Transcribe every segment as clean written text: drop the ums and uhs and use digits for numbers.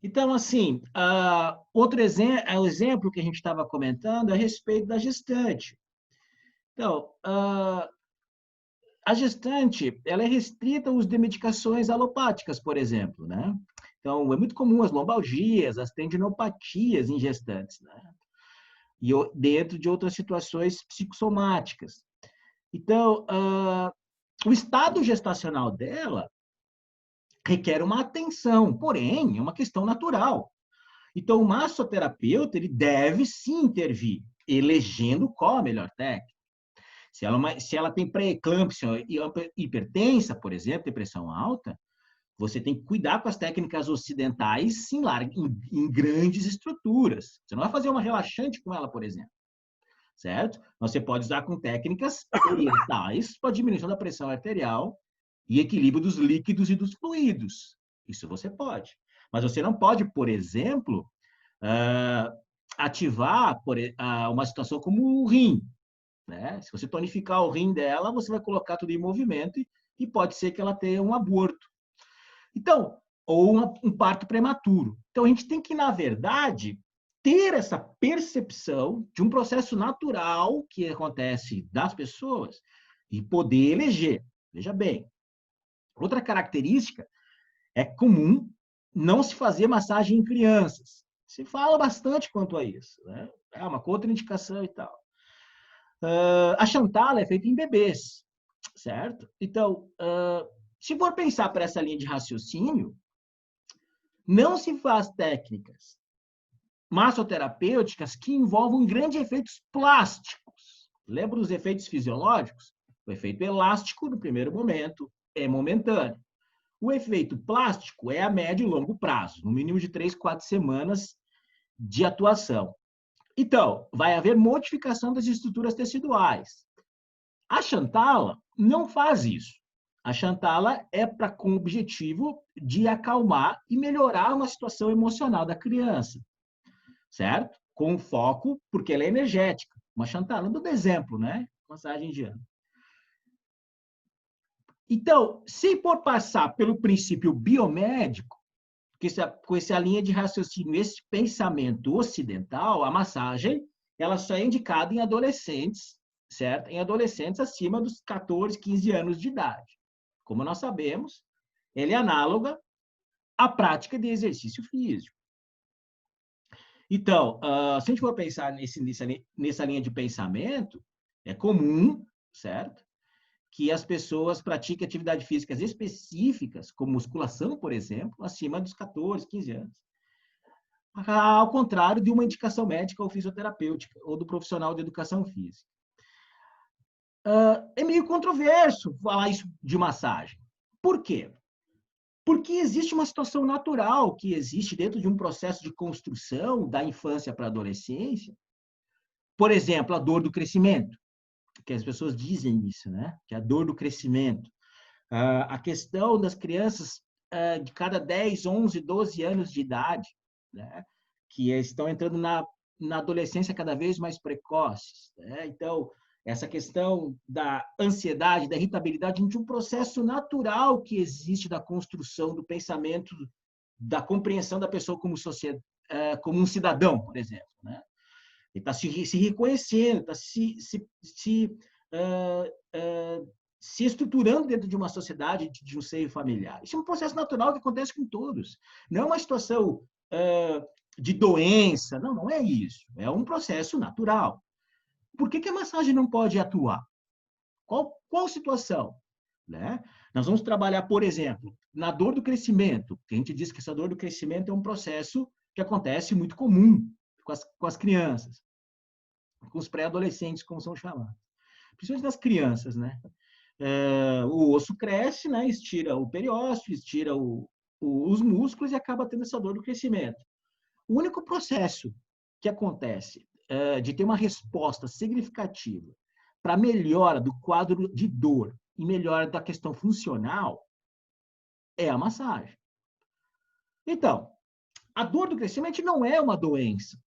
Então, assim, outro exemplo que a gente estava comentando é a respeito da gestante. Então, a gestante, ela é restrita ao uso de medicações alopáticas, por exemplo, né? Então, é muito comum as lombalgias, as tendinopatias em gestantes, né? E dentro de outras situações psicossomáticas. Então, o estado gestacional dela requer uma atenção, porém, é uma questão natural. Então, o massoterapeuta ele deve sim intervir, elegendo qual a melhor técnica. Se ela tem pré-eclâmpsia e hipertensa, por exemplo, depressão alta, você tem que cuidar com as técnicas ocidentais em grandes estruturas. Você não vai fazer uma relaxante com ela, por exemplo, certo? Você pode usar com técnicas orientais para diminuição da pressão arterial e equilíbrio dos líquidos e dos fluidos. Isso você pode. Mas você não pode, por exemplo, uh, ativar uma situação como o rim. Né? Se você tonificar o rim dela, você vai colocar tudo em movimento e pode ser que ela tenha um aborto. Então, ou um parto prematuro. Então, a gente tem que, na verdade, ter essa percepção de um processo natural que acontece das pessoas e poder eleger. Veja bem, outra característica é comum não se fazer massagem em crianças. Se fala bastante quanto a isso, né? É uma contraindicação e tal. A Chantal é feita em bebês, certo? Então, se for pensar para essa linha de raciocínio, não se faz técnicas massoterapêuticas que envolvam grandes efeitos plásticos. Lembra dos efeitos fisiológicos? O efeito elástico, no primeiro momento, é momentâneo. O efeito plástico é a médio e longo prazo, no mínimo de 3, 4 semanas de atuação. Então, vai haver modificação das estruturas teciduais. A Chantala não faz isso. A Chantala é com o objetivo de acalmar e melhorar uma situação emocional da criança, certo? Com foco, porque ela é energética. Uma Chantala, dando exemplo, né? Massagem indiana. Então, se for passar pelo princípio biomédico, com essa linha de raciocínio, esse pensamento ocidental, a massagem, ela só é indicada em adolescentes, certo? Em adolescentes acima dos 14, 15 anos de idade. Como nós sabemos, ele é análoga à prática de exercício físico. Então, se a gente for pensar nessa linha de pensamento, é comum, certo? Que as pessoas pratiquem atividades físicas específicas, como musculação, por exemplo, acima dos 14, 15 anos. Ao contrário de uma indicação médica ou fisioterapêutica, ou do profissional de educação física. É meio controverso falar isso de massagem. Por quê? Porque existe uma situação natural que existe dentro de um processo de construção da infância para a adolescência. Por exemplo, a dor do crescimento, que as pessoas dizem isso, né? Que é a dor do crescimento. A questão das crianças de cada 10, 11, 12 anos de idade, né? Que estão entrando na adolescência cada vez mais precoces. Né? Então, essa questão da ansiedade, da irritabilidade, de um processo natural que existe da construção do pensamento, da compreensão da pessoa como, como um cidadão, por exemplo. Né? Ele está se reconhecendo, está se estruturando dentro de uma sociedade, de um seio familiar. Isso é um processo natural que acontece com todos. Não é uma situação de doença, não é isso. É um processo natural. Por que a massagem não pode atuar? Qual situação? Né? Nós vamos trabalhar, por exemplo, na dor do crescimento. A gente diz que essa dor do crescimento é um processo que acontece muito comum com as crianças, com os pré-adolescentes, como são chamados. Principalmente das crianças, né? O osso cresce, né? Estira o periósteo, estira os músculos e acaba tendo essa dor do crescimento. O único processo que acontece de ter uma resposta significativa para melhora do quadro de dor e melhora da questão funcional é a massagem. Então, a dor do crescimento não é uma doença,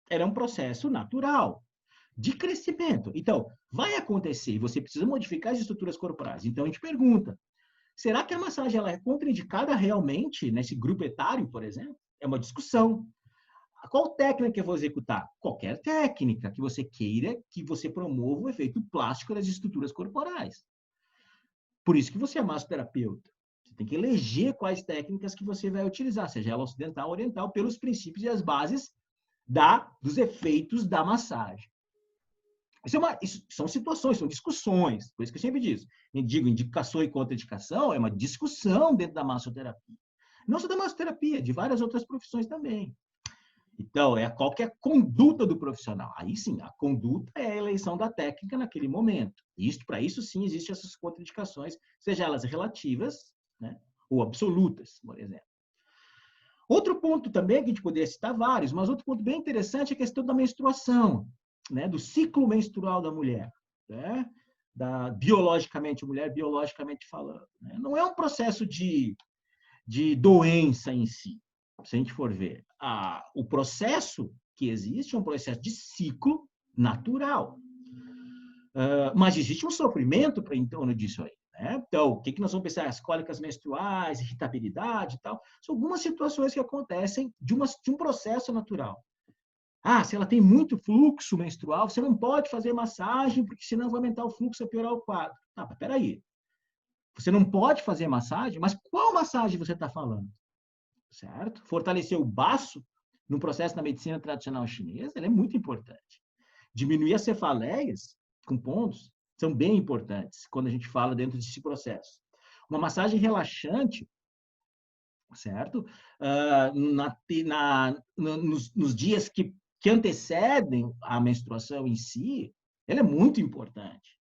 ela é um processo natural de crescimento. Então, vai acontecer e você precisa modificar as estruturas corporais. Então, a gente pergunta, será que a massagem ela é contraindicada realmente nesse grupo etário, por exemplo? É uma discussão. Qual técnica que eu vou executar? Qualquer técnica que você queira que você promova o efeito plástico das estruturas corporais. Por isso que você é massoterapeuta. Você tem que eleger quais técnicas que você vai utilizar, seja ela ocidental ou oriental, pelos princípios e as bases dos efeitos da massagem. Isso são situações, são discussões. Por isso que eu sempre digo, indicação e contraindicação é uma discussão dentro da massoterapia. Não só da massoterapia, de várias outras profissões também. Então, qual que é a conduta do profissional? Aí sim, a conduta é a eleição da técnica naquele momento. Para isso sim, existem essas contraindicações, seja elas relativas, né, ou absolutas, por exemplo. Outro ponto também, que a gente poderia citar vários, mas outro ponto bem interessante é a questão da menstruação, né, do ciclo menstrual da mulher, né, mulher biologicamente falando. Né? Não é um processo de doença em si. Se a gente for ver, o processo que existe é um processo de ciclo natural. Mas existe um sofrimento em torno disso aí. Né? Então, o que nós vamos pensar? As cólicas menstruais, irritabilidade e tal. São algumas situações que acontecem de um processo natural. Se ela tem muito fluxo menstrual, você não pode fazer massagem, porque senão vai aumentar o fluxo e piorar o quadro. Mas peraí. Você não pode fazer massagem, mas qual massagem você está falando? Certo? Fortalecer o baço no processo da medicina tradicional chinesa, é muito importante. Diminuir as cefaleias com pontos são bem importantes quando a gente fala dentro desse processo. Uma massagem relaxante, certo? Nos dias que antecedem a menstruação em si, ela é muito importante.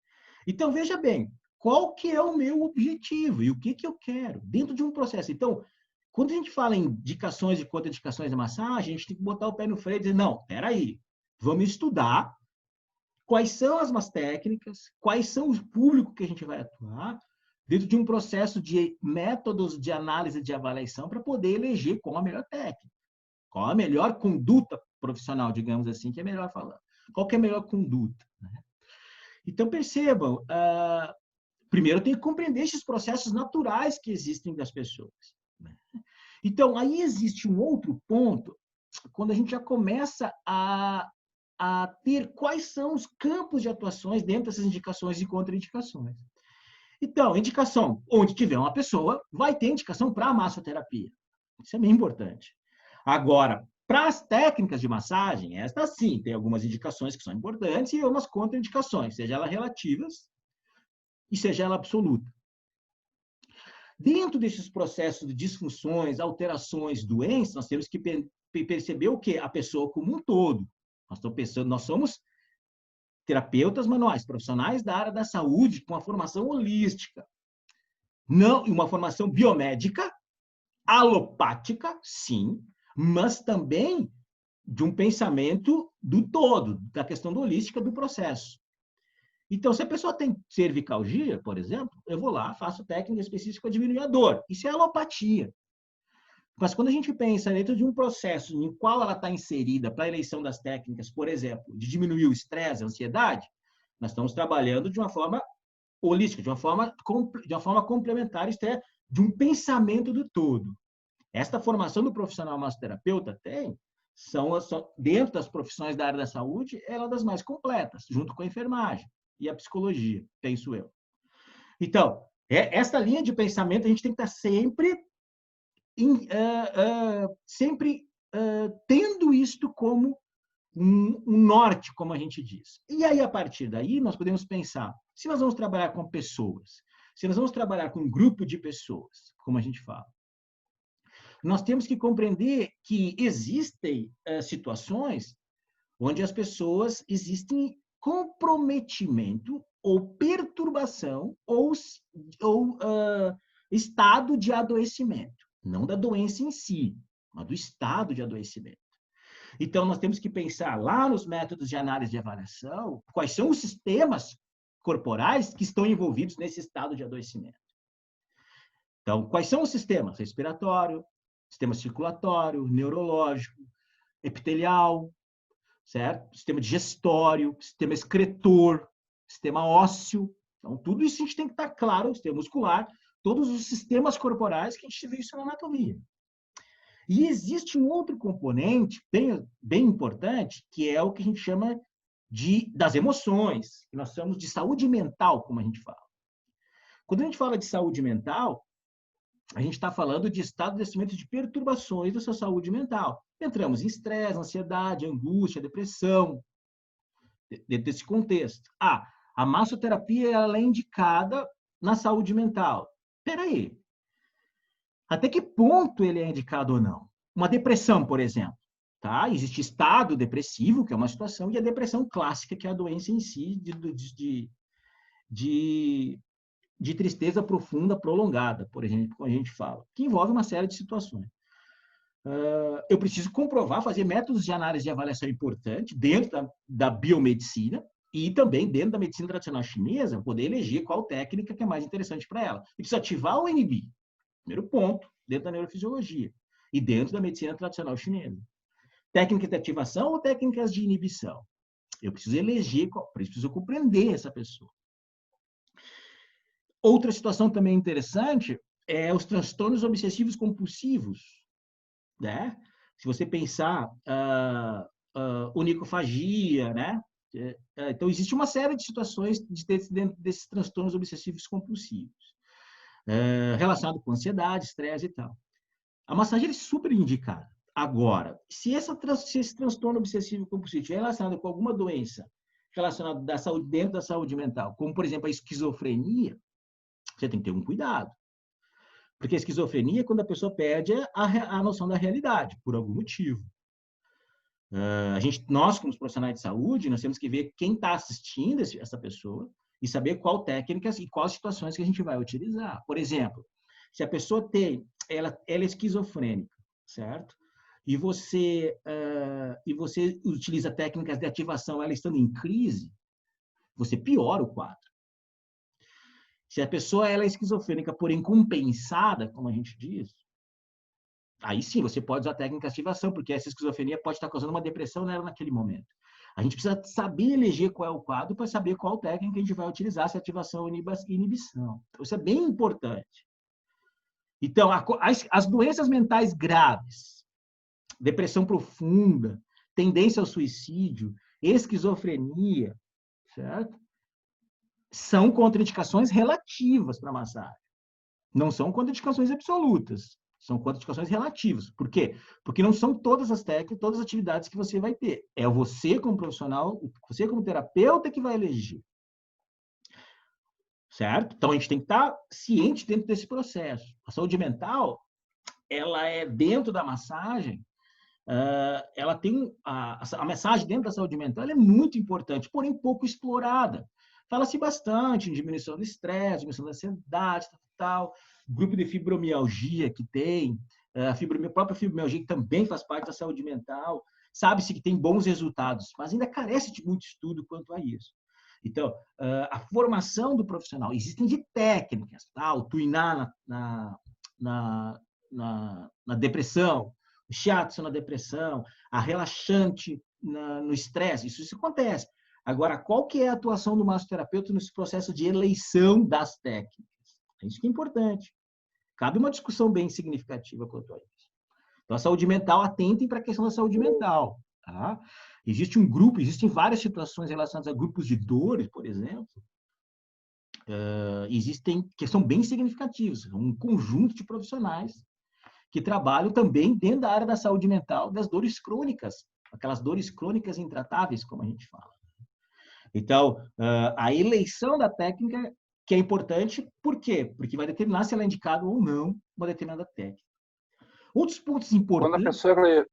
Então, veja bem, qual que é o meu objetivo e o que eu quero dentro de um processo. Então, quando a gente fala em indicações e contraindicações da massagem, a gente tem que botar o pé no freio e dizer, não, peraí, vamos estudar quais são as técnicas, quais são os públicos que a gente vai atuar, dentro de um processo de métodos de análise de avaliação para poder eleger qual a melhor técnica, qual a melhor conduta profissional, digamos assim, que é melhor falar. Qual que é a melhor conduta? Né? Então, percebam, primeiro eu tenho que compreender esses processos naturais que existem das pessoas. Né? Então, aí existe um outro ponto, quando a gente já começa a ter quais são os campos de atuações dentro dessas indicações e contraindicações. Então, indicação, onde tiver uma pessoa, vai ter indicação para a massoterapia. Isso é bem importante. Agora, para as técnicas de massagem, esta sim, tem algumas indicações que são importantes e algumas contraindicações, seja elas relativas e seja ela absoluta. Dentro desses processos de disfunções, alterações, doenças, nós temos que perceber o quê? A pessoa como um todo. Nós somos terapeutas manuais, profissionais da área da saúde com uma formação holística. Não, uma formação biomédica, alopática, sim, mas também de um pensamento do todo, da questão do holística do processo. Então, se a pessoa tem cervicalgia, por exemplo, eu vou lá, faço técnica específica para diminuir a dor. Isso é alopatia. Mas quando a gente pensa dentro de um processo em qual ela está inserida para a eleição das técnicas, por exemplo, de diminuir o estresse, a ansiedade, nós estamos trabalhando de uma forma holística, de uma forma complementar, isto é, de um pensamento do todo. Esta formação do profissional massoterapeuta são dentro das profissões da área da saúde, ela é das mais completas, junto com a enfermagem e a psicologia, penso eu. Então, essa linha de pensamento a gente tem que estar sempre tendo isto como um norte, como a gente diz. E aí, a partir daí, nós podemos pensar, se nós vamos trabalhar com pessoas, se nós vamos trabalhar com um grupo de pessoas, como a gente fala, nós temos que compreender que existem situações onde as pessoas existem comprometimento ou perturbação ou estado de adoecimento. Não da doença em si, mas do estado de adoecimento. Então, nós temos que pensar lá nos métodos de análise de avaliação, quais são os sistemas corporais que estão envolvidos nesse estado de adoecimento. Então, quais são os sistemas? Respiratório, sistema circulatório, neurológico, epitelial, certo? Sistema digestório, sistema excretor, sistema ósseo. Então, tudo isso a gente tem que estar claro, sistema muscular, todos os sistemas corporais que a gente vê isso na anatomia. E existe um outro componente bem importante, que é o que a gente chama das emoções, que nós chamamos de saúde mental, como a gente fala. Quando a gente fala de saúde mental, a gente está falando de estado de descimento de perturbações da sua saúde mental. Entramos em estresse, ansiedade, angústia, depressão, dentro desse contexto. A massoterapia ela é indicada na saúde mental. Espera aí. Até que ponto ele é indicado ou não? Uma depressão, por exemplo. Tá? Existe estado depressivo, que é uma situação, e a depressão clássica, que é a doença em si de tristeza profunda, prolongada, por exemplo, como a gente fala, que envolve uma série de situações. Eu preciso comprovar, fazer métodos de análise de avaliação importante dentro da biomedicina e também dentro da medicina tradicional chinesa, poder eleger qual técnica que é mais interessante para ela. E precisa ativar ou inibir. Primeiro ponto, dentro da neurofisiologia e dentro da medicina tradicional chinesa. Técnicas de ativação ou técnicas de inibição? Eu preciso eleger, preciso compreender essa pessoa. Outra situação também interessante é os transtornos obsessivos compulsivos, né? Se você pensar onicofagia, né? Então, existe uma série de situações dentro desses transtornos obsessivos compulsivos, relacionado com ansiedade, estresse e tal. A massagem é super indicada. Agora, se esse transtorno obsessivo compulsivo é relacionado com alguma doença relacionada da saúde, dentro da saúde mental, como, por exemplo, a esquizofrenia, você tem que ter um cuidado. Porque a esquizofrenia é quando a pessoa perde a noção da realidade, por algum motivo. Nós, como profissionais de saúde, nós temos que ver quem está assistindo essa pessoa e saber qual técnicas e quais situações que a gente vai utilizar. Por exemplo, se a pessoa ela é esquizofrênica, certo? E você utiliza técnicas de ativação, ela estando em crise, você piora o quadro. Se a pessoa ela é esquizofrênica, porém compensada, como a gente diz, aí sim você pode usar técnica de ativação, porque essa esquizofrenia pode estar causando uma depressão nela naquele momento. A gente precisa saber eleger qual é o quadro para saber qual técnica a gente vai utilizar, se é ativação ou inibição. Então, isso é bem importante. Então, as doenças mentais graves, depressão profunda, tendência ao suicídio, esquizofrenia, certo? São contraindicações relativas para a massagem. Não são contraindicações absolutas. São contraindicações relativas. Por quê? Porque não são todas as técnicas, todas as atividades que você vai ter. É você como profissional, você como terapeuta que vai eleger. Certo? Então, a gente tem que estar ciente dentro desse processo. A saúde mental, ela é dentro da massagem, ela tem a massagem dentro da saúde mental é muito importante, porém pouco explorada. Fala-se bastante em diminuição do estresse, diminuição da ansiedade, tal, grupo de fibromialgia que tem, a própria fibromialgia que também faz parte da saúde mental, sabe-se que tem bons resultados, mas ainda carece de muito estudo quanto a isso. Então, a formação do profissional, existem de técnicas, tá? O tuinar na depressão, o shiatsu na depressão, a relaxante no estresse, isso acontece. Agora, qual que é a atuação do massoterapeuta nesse processo de eleição das técnicas? É isso que é importante. Cabe uma discussão bem significativa quanto a isso. Então, a saúde mental, atentem para a questão da saúde mental. Tá? Existem várias situações relacionadas a grupos de dores, por exemplo, existem que são bem significativos, um conjunto de profissionais que trabalham também dentro da área da saúde mental, das dores crônicas, aquelas dores crônicas intratáveis, como a gente fala. Então, a eleição da técnica que é importante, por quê? Porque vai determinar se ela é indicada ou não uma determinada técnica. Outros pontos importantes... Quando a pessoa...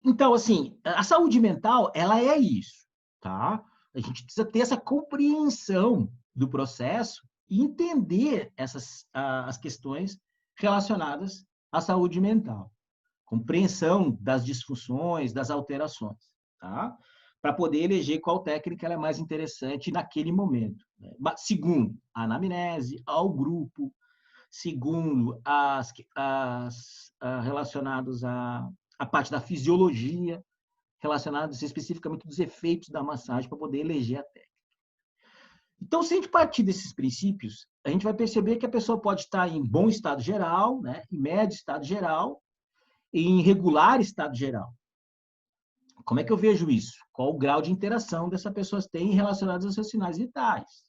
Então, assim, a saúde mental, ela é isso, tá? A gente precisa ter essa compreensão do processo e entender as questões relacionadas à saúde mental. Compreensão das disfunções, das alterações, tá? Para poder eleger qual técnica é mais interessante naquele momento. Né? Segundo, a anamnese, ao grupo. Segundo, relacionados à parte da fisiologia, relacionados especificamente dos efeitos da massagem, para poder eleger a técnica. Então, se a gente partir desses princípios, a gente vai perceber que a pessoa pode estar em bom estado geral, né, em médio estado geral, e em regular estado geral. Como é que eu vejo isso? Qual o grau de interação dessa pessoa tem relacionados aos seus sinais vitais?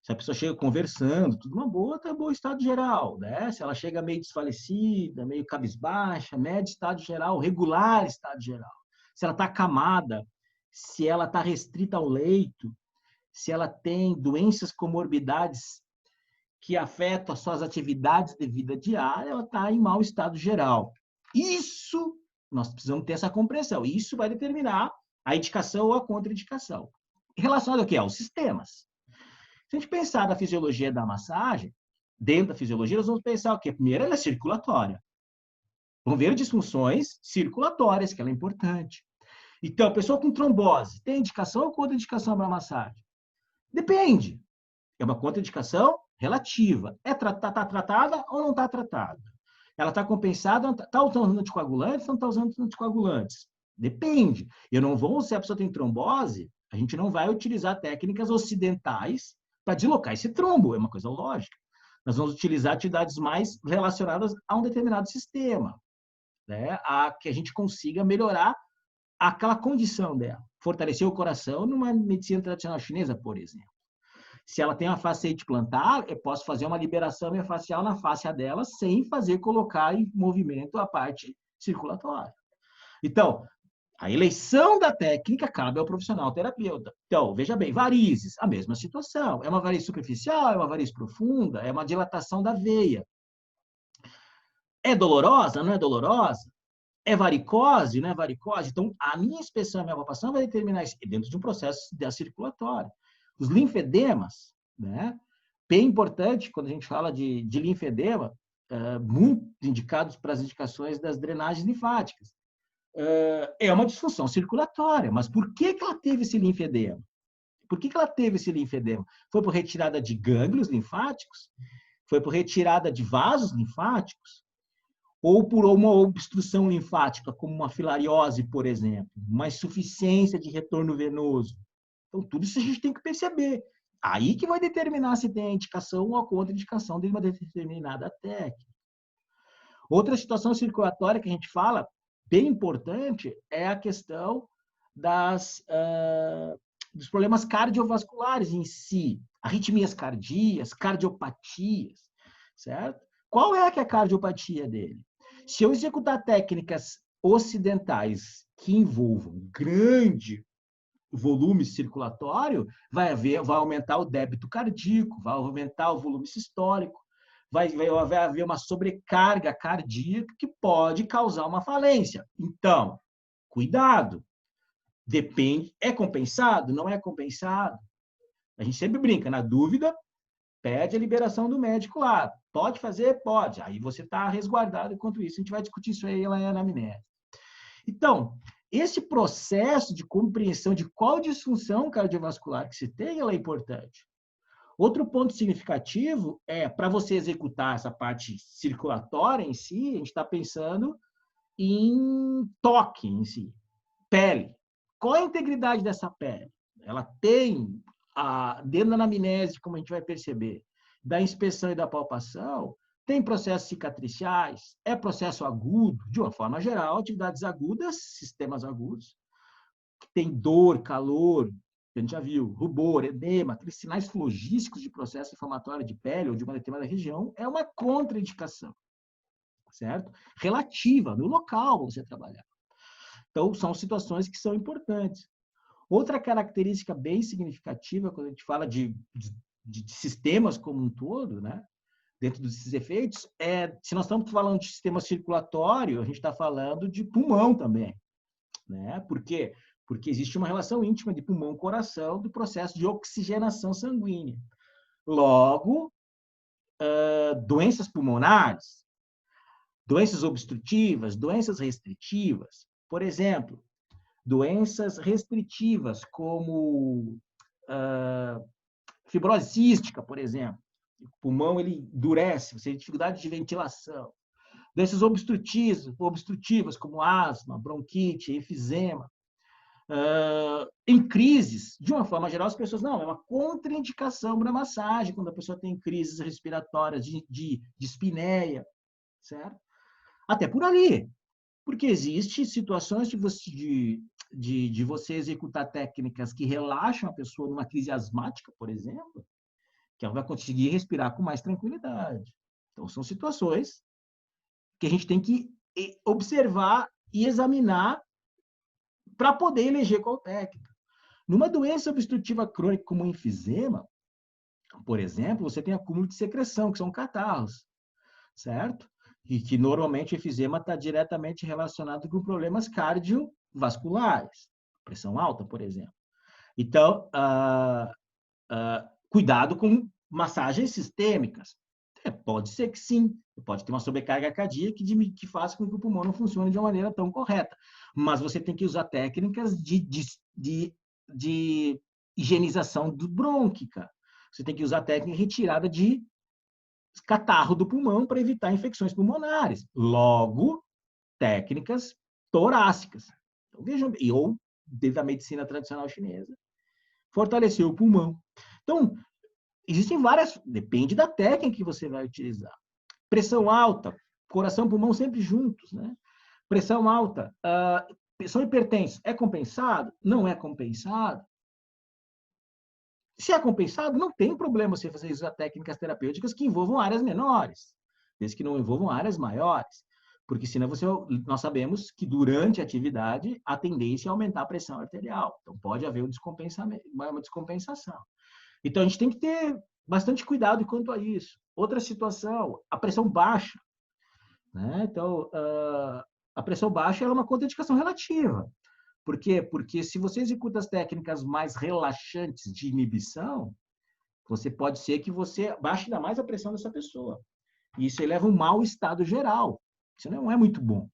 Se a pessoa chega conversando, tudo uma boa, tá bom estado geral, né? Se ela chega meio desfalecida, meio cabisbaixa, médio estado geral, regular estado geral. Se ela está acamada, se ela está restrita ao leito, se ela tem doenças, comorbidades que afetam as suas atividades de vida diária, ela está em mau estado geral. Isso, nós precisamos ter essa compreensão. Isso vai determinar a indicação ou a contraindicação. Relacionado ao quê? Aos sistemas. Se a gente pensar na fisiologia da massagem, dentro da fisiologia, nós vamos pensar o quê? Primeiro, ela é circulatória. Vamos ver disfunções circulatórias, que ela é importante. Então, a pessoa com trombose, tem indicação ou contraindicação para massagem? Depende. É uma contraindicação relativa. Tá tratada ou não está tratada? Ela está compensada, está usando anticoagulantes ou não está usando anticoagulantes? Depende. Eu não vou, se a pessoa tem trombose, a gente não vai utilizar técnicas ocidentais para deslocar esse trombo, é uma coisa lógica. Nós vamos utilizar atividades mais relacionadas a um determinado sistema, né? A que a gente consiga melhorar aquela condição dela. Fortalecer o coração numa medicina tradicional chinesa, por exemplo. Se ela tem uma fasciite plantar, eu posso fazer uma liberação miofascial na fáscia dela sem colocar em movimento a parte circulatória. Então, a eleição da técnica cabe ao profissional terapeuta. Então, veja bem, varizes, a mesma situação. É uma varize superficial, é uma varize profunda, é uma dilatação da veia. É dolorosa, não é dolorosa? É varicose, não é varicose? Então, a minha inspeção, a minha palpação vai determinar isso dentro de um processo da circulatória. Os linfedemas, né? Bem importante quando a gente fala de linfedema, muito indicados para as indicações das drenagens linfáticas. É uma disfunção circulatória, mas por que ela teve esse linfedema? Por que ela teve esse linfedema? Foi por retirada de gânglios linfáticos? Foi por retirada de vasos linfáticos? Ou por uma obstrução linfática, como uma filariose, por exemplo, uma insuficiência de retorno venoso? Então, tudo isso a gente tem que perceber. Aí que vai determinar se tem a indicação ou a contraindicação de uma determinada técnica. Outra situação circulatória que a gente fala, bem importante, é a questão dos problemas cardiovasculares em si, arritmias cardíacas, cardiopatias, certo? Qual é a cardiopatia dele? Se eu executar técnicas ocidentais que envolvam grande volume circulatório, vai aumentar o débito cardíaco, vai aumentar o volume sistólico, vai haver uma sobrecarga cardíaca que pode causar uma falência. Então, cuidado. Depende, é compensado? Não é compensado? A gente sempre brinca, na dúvida, pede a liberação do médico lá. Pode fazer? Pode. Aí você está resguardado enquanto isso. A gente vai discutir isso aí lá na anamnese. Então, esse processo de compreensão de qual disfunção cardiovascular que se tem, ela é importante. Outro ponto significativo é, para você executar essa parte circulatória em si, a gente está pensando em toque em si, pele. Qual a integridade dessa pele? Ela tem, dentro da anamnese, como a gente vai perceber, da inspeção e da palpação, tem processos cicatriciais, é processo agudo, de uma forma geral, atividades agudas, sistemas agudos, que tem dor, calor, a gente já viu, rubor, edema, aqueles sinais flogísticos de processo inflamatório de pele ou de uma determinada região, é uma contraindicação, certo? Relativa, no local onde você trabalhar. Então, são situações que são importantes. Outra característica bem significativa, quando a gente fala de sistemas como um todo, né? Dentro desses efeitos, se nós estamos falando de sistema circulatório, a gente está falando de pulmão também. Né? Por quê? Porque existe uma relação íntima de pulmão-coração do processo de oxigenação sanguínea. Logo, doenças pulmonares, doenças obstrutivas, doenças restritivas, por exemplo, doenças restritivas como fibrose cística, por exemplo. O pulmão ele endurece, você tem dificuldade de ventilação. Doenças obstrutivas como asma, bronquite, enfisema. Em crises, de uma forma geral, as pessoas, não, é uma contraindicação para massagem, quando a pessoa tem crises respiratórias de espineia, certo? Até por ali, porque existem situações de você executar técnicas que relaxam a pessoa numa crise asmática, por exemplo, que ela vai conseguir respirar com mais tranquilidade. Então, são situações que a gente tem que observar e examinar para poder eleger qual técnica. Numa doença obstrutiva crônica como o enfisema, por exemplo, você tem acúmulo de secreção, que são catarros, certo? E que normalmente o enfisema está diretamente relacionado com problemas cardiovasculares, pressão alta, por exemplo. Então, cuidado com massagens sistêmicas. Pode ser que sim, pode ter uma sobrecarga cardíaca que faça com que o pulmão não funcione de uma maneira tão correta. Mas você tem que usar técnicas de higienização brônquica. Você tem que usar técnica de retirada de catarro do pulmão para evitar infecções pulmonares. Logo, técnicas torácicas. Então, vejam, ou desde a medicina tradicional chinesa, fortalecer o pulmão. Então, existem várias, depende da técnica que você vai utilizar. Pressão alta, coração e pulmão sempre juntos, né? Pressão alta, são hipertensos, é compensado? Não é compensado? Se é compensado, não tem problema você fazer usar técnicas terapêuticas que envolvam áreas menores, desde que não envolvam áreas maiores. Porque senão nós sabemos que durante a atividade a tendência é aumentar a pressão arterial. Então pode haver uma descompensação. Então a gente tem que ter bastante cuidado quanto a isso. Outra situação, a pressão baixa. Né? Então, a pressão baixa é uma contraindicação relativa. Por quê? Porque se você executa as técnicas mais relaxantes de inibição, você pode ser que você baixe ainda mais a pressão dessa pessoa. E isso eleva um mau estado geral. Isso não é muito bom.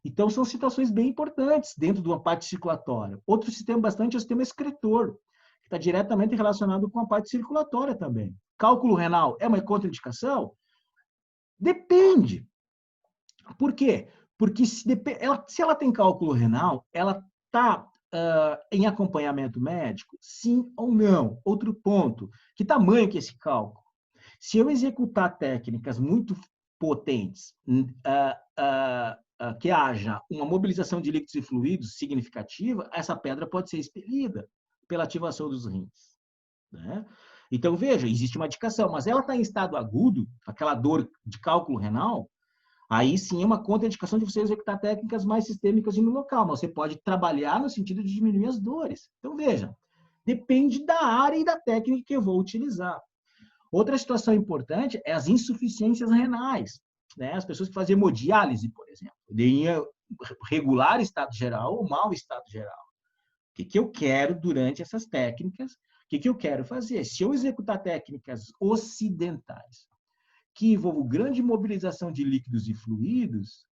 Então, são situações bem importantes dentro de uma parte circulatória. Outro sistema bastante é o sistema excretor, que está diretamente relacionado com a parte circulatória também. Cálculo renal é uma contraindicação? Depende. Por quê? Porque se ela tem cálculo renal, ela está em acompanhamento médico? Sim ou não? Outro ponto, que tamanho que é esse cálculo? Se eu executar técnicas muito potentes, que haja uma mobilização de líquidos e fluidos significativa, essa pedra pode ser expelida pela ativação dos rins. Né? Então, veja, existe uma indicação, mas ela está em estado agudo, aquela dor de cálculo renal, aí sim é uma contraindicação de você executar técnicas mais sistêmicas no local, mas você pode trabalhar no sentido de diminuir as dores. Então, veja, depende da área e da técnica que eu vou utilizar. Outra situação importante é as insuficiências renais. Né? As pessoas que fazem hemodiálise, por exemplo, em regular estado geral ou mau estado geral. O que eu quero durante essas técnicas? O que eu quero fazer? Se eu executar técnicas ocidentais, que envolvam grande mobilização de líquidos e fluidos,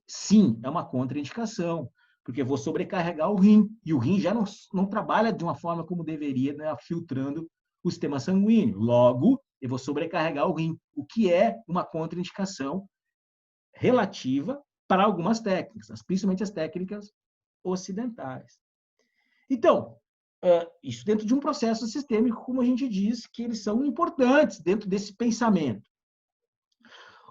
sim, é uma contraindicação, porque eu vou sobrecarregar o rim, e o rim já não trabalha de uma forma como deveria, né, filtrando o sistema sanguíneo. Logo, eu vou sobrecarregar o rim, o que é uma contraindicação relativa para algumas técnicas, principalmente as técnicas ocidentais. Então, isso dentro de um processo sistêmico, como a gente diz, que eles são importantes dentro desse pensamento.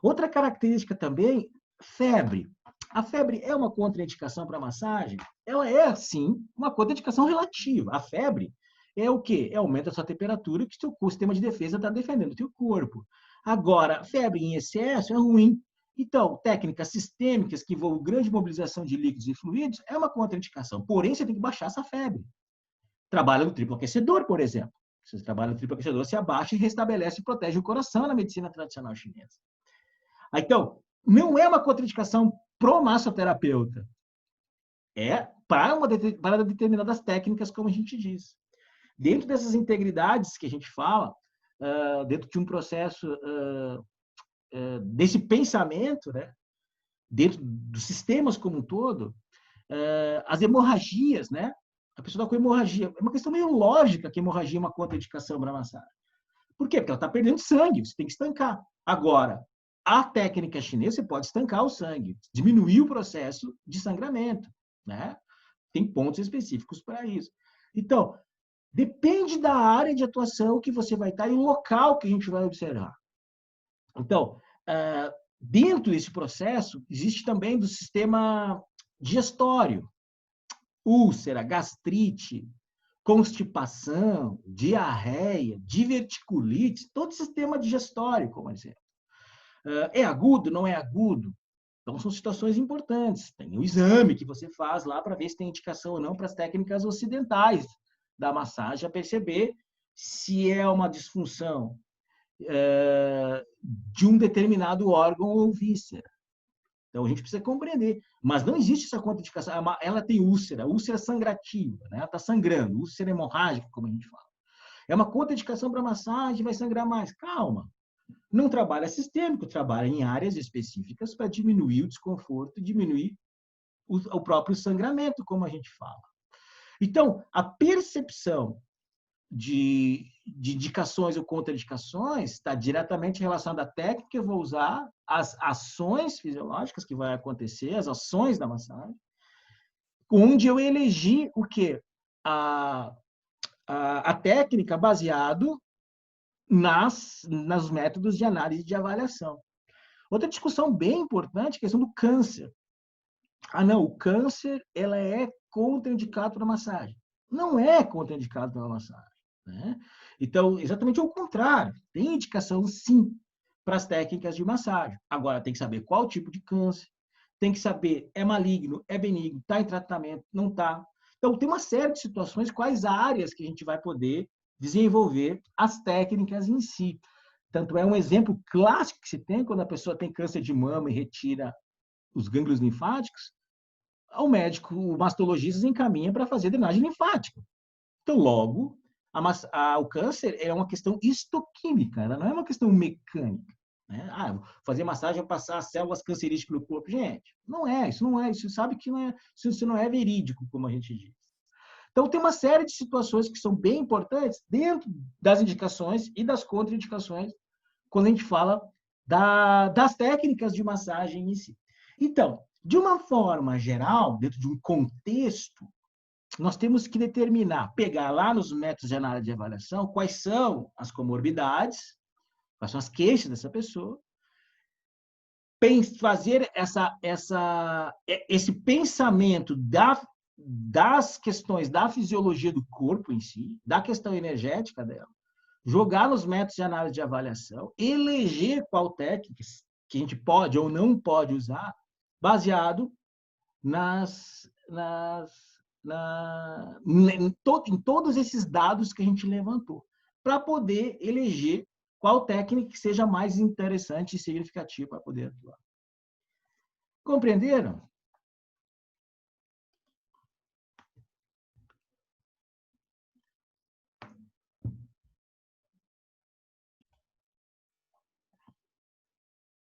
Outra característica também, febre. A febre é uma contraindicação para massagem? Ela é, sim, uma contraindicação relativa. A febre é o quê? É aumento da sua temperatura, que o seu sistema de defesa está defendendo o seu corpo. Agora, febre em excesso é ruim. Então, técnicas sistêmicas que envolvem grande mobilização de líquidos e fluidos é uma contraindicação. Porém, você tem que baixar essa febre. Trabalha no triplo aquecedor, por exemplo. Se você trabalha no triplo aquecedor, você abaixa e restabelece e protege o coração na medicina tradicional chinesa. Então, não é uma contraindicação pro massoterapeuta. É para determinadas técnicas, como a gente diz. Dentro dessas integridades que a gente fala, dentro de um processo desse pensamento, né, dentro dos sistemas como um todo, as hemorragias, né? A pessoa está com hemorragia. É uma questão meio lógica que a hemorragia é uma contraindicação para massagem. Por quê? Porque ela está perdendo sangue, você tem que estancar. Agora, a técnica chinesa, você pode estancar o sangue, diminuir o processo de sangramento, né? tem pontos específicos para isso. Então, depende da área de atuação que você vai estar e o local que a gente vai observar. Então, dentro desse processo, existe também do sistema digestório, úlcera, gastrite, constipação, diarreia, diverticulite, todo o sistema digestório, como exemplo. É agudo, não é agudo? Então, são situações importantes. Tem o exame que você faz lá para ver se tem indicação ou não para as técnicas ocidentais da massagem, a perceber se é uma disfunção de um determinado órgão ou víscera. Então, a gente precisa compreender. Mas não existe essa contraindicação. Ela tem úlcera sangrativa, né? Ela está sangrando, úlcera hemorrágica, como a gente fala. É uma contraindicação para massagem, vai sangrar mais. Calma. Não trabalha sistêmico, trabalha em áreas específicas para diminuir o desconforto, diminuir o próprio sangramento, como a gente fala. Então, a percepção de indicações ou contraindicações está diretamente relacionada à técnica que eu vou usar, às ações fisiológicas que vai acontecer, as ações da massagem, onde eu elegi o quê? A técnica baseado nos métodos de análise e de avaliação. Outra discussão bem importante é a questão do câncer. Não, o câncer ela é contraindicado para massagem. Não é contraindicado para massagem. Né? Então, exatamente o contrário. Tem indicação, sim, para as técnicas de massagem. Agora, tem que saber qual tipo de câncer, tem que saber é maligno, é benigno, está em tratamento, não está. Então, tem uma série de situações, quais áreas que a gente vai poder desenvolver as técnicas em si. Tanto é um exemplo clássico que se tem quando a pessoa tem câncer de mama e retira os gânglios linfáticos, o médico, o mastologista, encaminha para fazer drenagem linfática. Então, logo, o câncer é uma questão histoquímica, ela não é uma questão mecânica. Né? Fazer massagem é passar as células cancerígenas pelo corpo. Gente, não é, isso sabe que isso não é verídico, como a gente diz. Então, tem uma série de situações que são bem importantes dentro das indicações e das contraindicações quando a gente fala das técnicas de massagem em si. Então, de uma forma geral, dentro de um contexto, nós temos que determinar, pegar lá nos métodos de análise de avaliação, quais são as comorbidades, quais são as queixas dessa pessoa, fazer esse pensamento das questões da fisiologia do corpo em si, da questão energética dela, jogar nos métodos de análise de avaliação, eleger qual técnica que a gente pode ou não pode usar, baseado em todos esses dados que a gente levantou, para poder eleger qual técnica que seja mais interessante e significativa para poder atuar. Compreenderam?